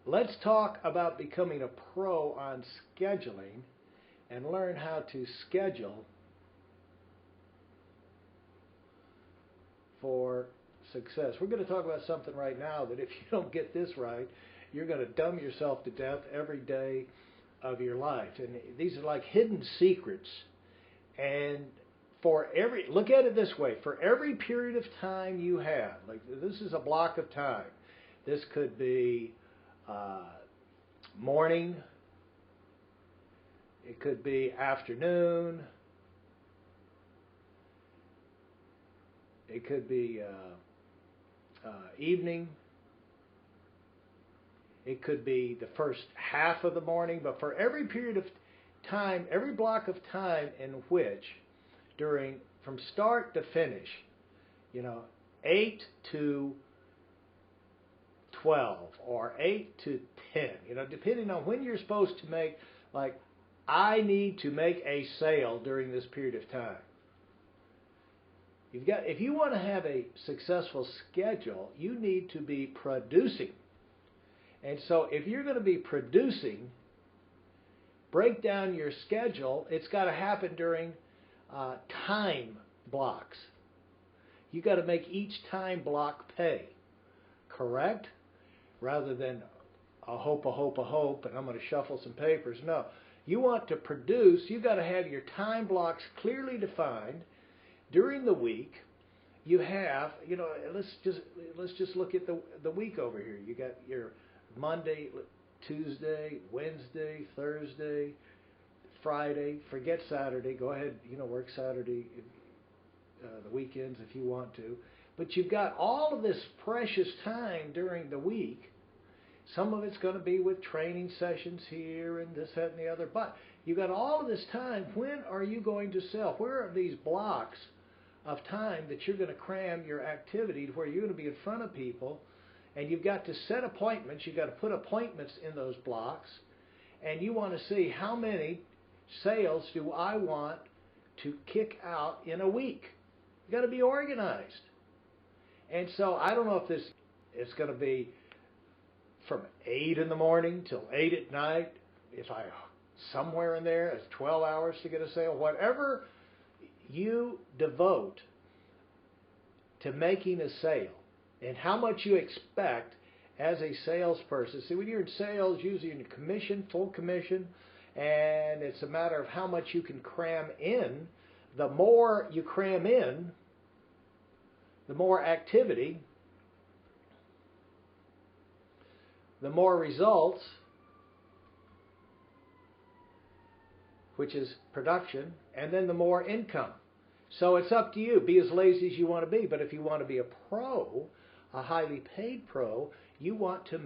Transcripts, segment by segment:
Let's talk about becoming a pro on scheduling and learn how to schedule for success. We're going to talk about something right now that if you don't get this right, you're going to dumb yourself to death every day of your life. And these are like hidden secrets. And look at it this way, for every period of time you have, like this is a block of time. This could be morning, it could be afternoon, it could be evening, it could be the first half of the morning, but for every period of time, every block of time in which from start to finish, 8 to 12 or 8 to 10, depending on when you're supposed to make, like, I need to make a sale during this period of time. If you want to have a successful schedule, you need to be producing. And so if you're going to be producing, break down your schedule. It's got to happen during time blocks. You got to make each time block pay, correct? Rather than a hope, and I'm going to shuffle some papers. No, you want to produce. You got to have your time blocks clearly defined. During the week, you have, let's just look at the week over here. You got your Monday, Tuesday, Wednesday, Thursday, Friday. Forget Saturday. Go ahead, work Saturday, the weekends if you want to. But you've got all of this precious time during the week. Some of it's going to be with training sessions here and this, that, and the other. But you've got all of this time. When are you going to sell? Where are these blocks of time that you're going to cram your activity to where you're going to be in front of people? And you've got to set appointments. You've got to put appointments in those blocks. And you want to see how many sales do I want to kick out in a week. You've got to be organized. And so I don't know if it's going to be from 8 in the morning till 8 at night. If I somewhere in there, it's 12 hours to get a sale. Whatever you devote to making a sale and how much you expect as a salesperson. See, when you're in sales, usually you're in commission, full commission, and it's a matter of how much you can cram in. The more you cram in, the more activity, the more results, which is production, and then the more income. So it's up to you. Be as lazy as you want to be. But if you want to be a pro, a highly paid pro, you want to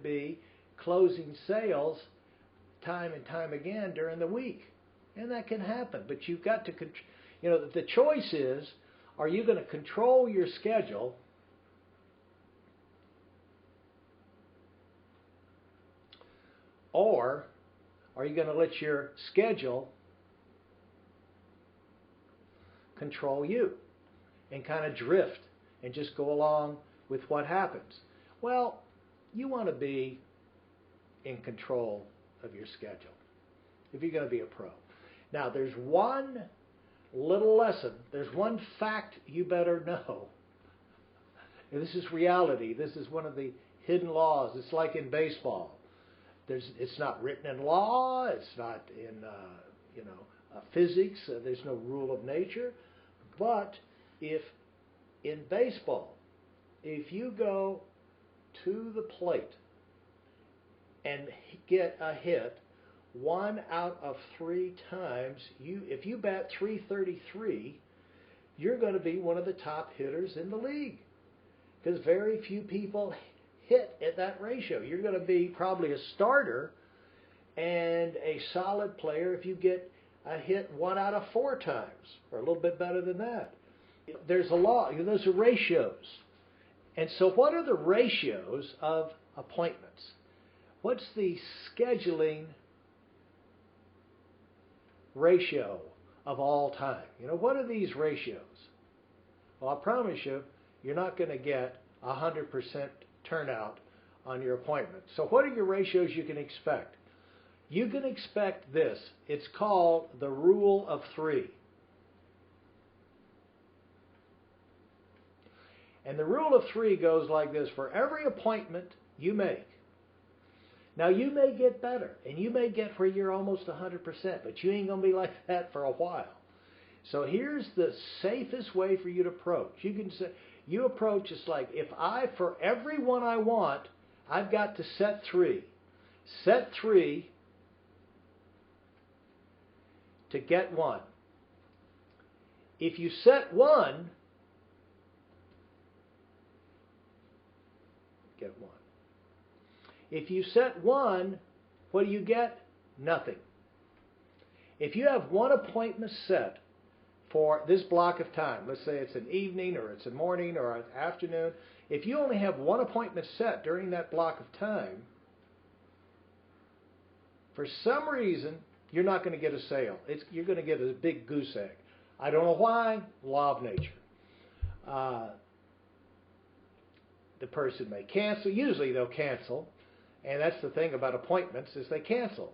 be closing sales time and time again during the week. And that can happen. But you've got to, the choice is, are you going to control your schedule or are you going to let your schedule control you and kind of drift and just go along with what happens? Well, you want to be in control of your schedule if you're going to be a pro. Now, there's one little lesson. There's one fact you better know. And this is reality. This is one of the hidden laws. It's like in baseball. It's not written in law. It's not in physics. There's no rule of nature. But if in baseball, if you go to the plate and get a hit 1 out of 3 times, if you bat .333, you're going to be one of the top hitters in the league because very few people hit at that ratio. You're going to be probably a starter and a solid player if you get a hit 1 out of 4 times, or a little bit better than that. There's a law. Those are ratios. And so what are the ratios of appointments? What's the scheduling ratio of all time? What are these ratios? Well, I promise you, you're not going to get 100% turnout on your appointment. So what are your ratios you can expect? You can expect this. It's called the rule of 3. And the rule of 3 goes like this. For every appointment you make, now you may get better, and you may get where you're almost 100%, but you ain't going to be like that for a while. So here's the safest way for you to approach. You can say, you approach it's like, for every one I want, I've got to set 3. Set 3 to get 1. If you set 1, get 1. If you set 1, what do you get? Nothing. If you have one appointment set for this block of time, let's say it's an evening or it's a morning or an afternoon, if you only have one appointment set during that block of time, for some reason, you're not going to get a sale. You're going to get a big goose egg. I don't know why. Law of nature. The person may cancel. Usually they'll cancel. And that's the thing about appointments is they cancel.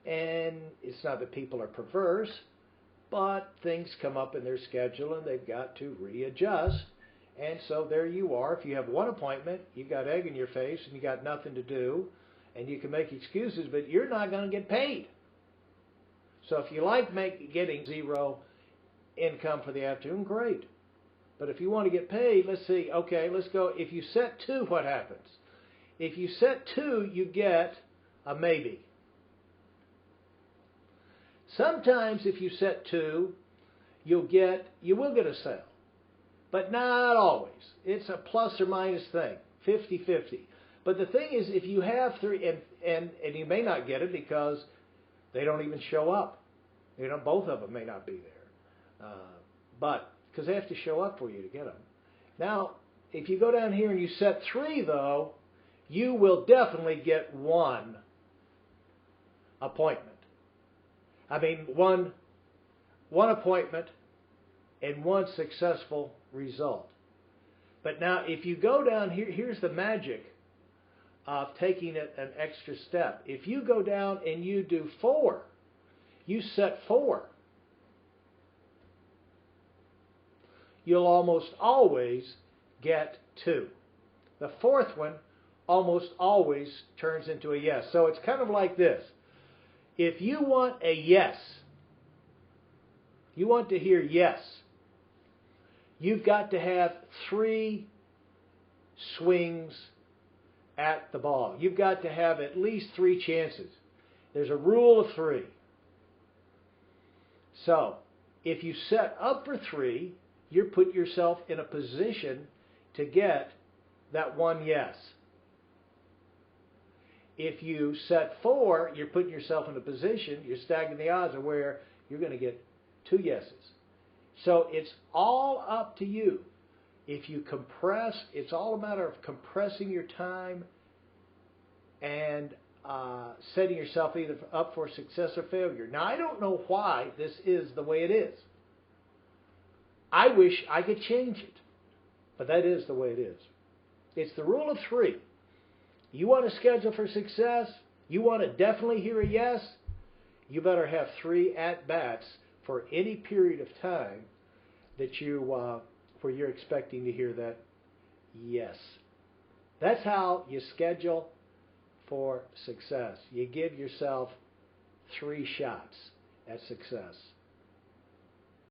And it's not that people are perverse, but things come up in their schedule and they've got to readjust. And so there you are. If you have one appointment, you've got egg in your face and you got nothing to do, and you can make excuses, but you're not going to get paid. So if you like getting 0 income for the afternoon, great. But if you want to get paid, let's see, okay, let's go. If you set 2, what happens? If you set 2, you get a maybe. Sometimes if you set 2, you will get a sale. But not always. It's a plus or minus thing, 50-50. But the thing is, if you have 3, and you may not get it because they don't even show up. You know, both of them may not be there. But because they have to show up for you to get them. Now, if you go down here and you set 3, though, you will definitely get 1 appointment. I mean, one appointment and 1 successful result. But now, if you go down here, here's the magic of taking it an extra step. If you go down and you do 4, you set 4, you'll almost always get 2. The 4th one almost always turns into a yes. So it's kind of like this. If you want a yes, you want to hear yes, you've got to have 3 swings at the ball. You've got to have at least 3 chances. There's a rule of 3. So, if you set up for 3, you put yourself in a position to get that 1 yes. If you set 4, you're putting yourself in a position, you're stacking the odds of where you're going to get 2 yeses. So it's all up to you. If you compress, it's all a matter of compressing your time and setting yourself either up for success or failure. Now, I don't know why this is the way it is. I wish I could change it, but that is the way it is. It's the rule of 3. You want to schedule for success, you want to definitely hear a yes, you better have 3 at-bats for any period of time that where you're expecting to hear that yes. That's how you schedule for success. You give yourself 3 shots at success.